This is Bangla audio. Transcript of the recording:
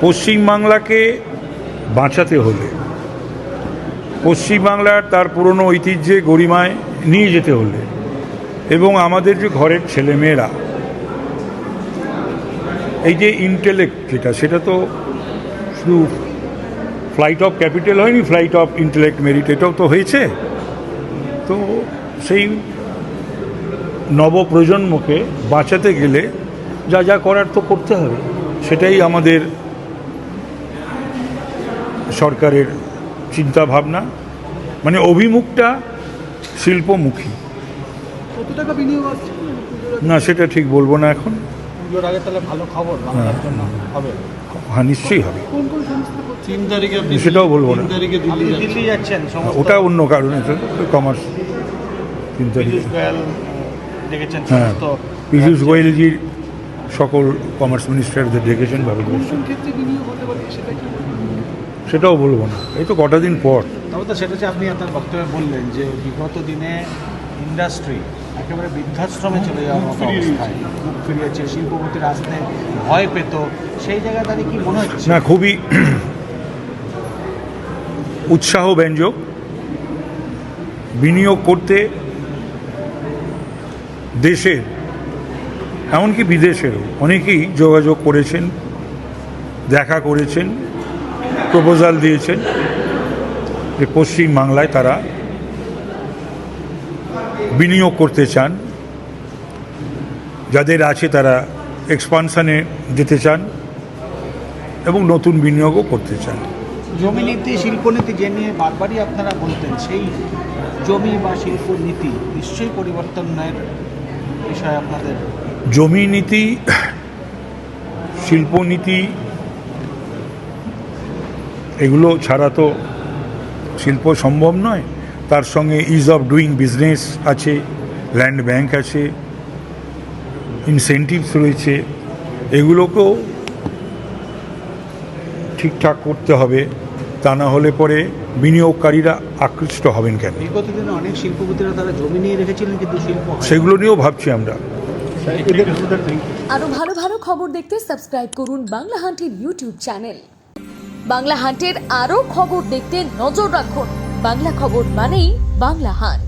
পশ্চিমবাংলাকে বাঁচাতে হলে, পশ্চিমবাংলার তার পুরনো ঐতিহ্যে গরিমায় নিয়ে যেতে হলে, এবং আমাদের যে ঘরের ছেলেমেয়েরা এই যে ইন্টেলেক্ট যেটা, সেটা তো শুধু ফ্লাইট অফ ক্যাপিটাল হয়নি, ফ্লাইট অফ ইন্টেলেক্ট মেরিট এটাও তো হয়েছে। তো সেই নবপ্রজন্মকে বাঁচাতে গেলে যা যা করার তো করতে হবে, সেটাই আমাদের সরকারের চিন্তা ভাবনা, মানে অভিমুখটা শিল্পমুখী। কত টাকা বিনিয়োগ আছে না সেটা ঠিক বলবো না এখন। পুজোর আগে তাহলে ভালো খবর বাংলার জন্য হবে? হ্যাঁ নিশ্চয়ই হবে, কোন কোন সংস্থা 3 তারিখে সেটাও বলবো না। 3 তারিখে দিল্লি যাচ্ছেন, ওটা অন্য কারণে, কমার্স 3 তারিখে। দেখেছেন হ্যাঁ, পীযূষ গোয়েলজির সকল কমার্স মিনিস্টারদের ডেকেছেন ভারতবর্ষে, ক্ষেত্রে বিনিয়োগ হতে পারে সেটা কি? সেটাও বলবো না, এই তো কটা দিন পর। তবে তো সেটা যে আপনি আপনার বক্তব্যে বললেন যে বিগত দিনে ইন্ডাস্ট্রি একেবারে বৃদ্ধাশ্রমে চলে যাওয়ার মতো অবস্থায় মুখ ফিরিয়েছে, শিল্পপতিরা আসতে ভয় পেত, সেই জায়গায় দাঁড়িয়ে কি মনে হচ্ছে? না, খুবই উৎসাহব্যঞ্জক। বিনিয়োগ করতে দেশের এমনকি বিদেশেরও অনেকেই যোগাযোগ করেছেন, দেখা করেছেন, প্রপোজাল দিয়েছেন যে পশ্চিমবাংলায় তারা বিনিয়োগ করতে চান, যাদের আছে তারা এক্সপানশনে যেতে চান এবং নতুন বিনিয়োগও করতে চান। জমিনীতি শিল্পনীতি যে নিয়ে বারবারই আপনারা বলতেন, সেই জমি বা শিল্পনীতি নিশ্চয়ই পরিবর্তনের বিষয় আপনাদের। জমি নীতি, শিল্পনীতি এগুলো ছাড়া তো শিল্প সম্ভব নয়। তার সঙ্গে ইজ অফ ডুইং বিজনেস আছে, ল্যান্ড ব্যাংক আছে, ইনসেন্টিভস রয়েছে, এগুলোকেও ঠিকঠাক করতে হবে। তা না হলে পরে বিনিয়োগকারীরা আকৃষ্ট হবেন কেন? বিগত দিনে অনেক শিল্পপতিরা তারা জমি নিয়ে রেখেছিলেন, কিন্তু শিল্প সেগুলো নিয়েও ভাবছি আমরা। আরো ভালো ভালো খবর দেখতে সাবস্ক্রাইব করুন বাংলা হান্টের ইউটিউব চ্যানেল। বাংলা হান্টের আরো খবর দেখতে নজর রাখুন। বাংলা খবর মানেই বাংলা হান্ট।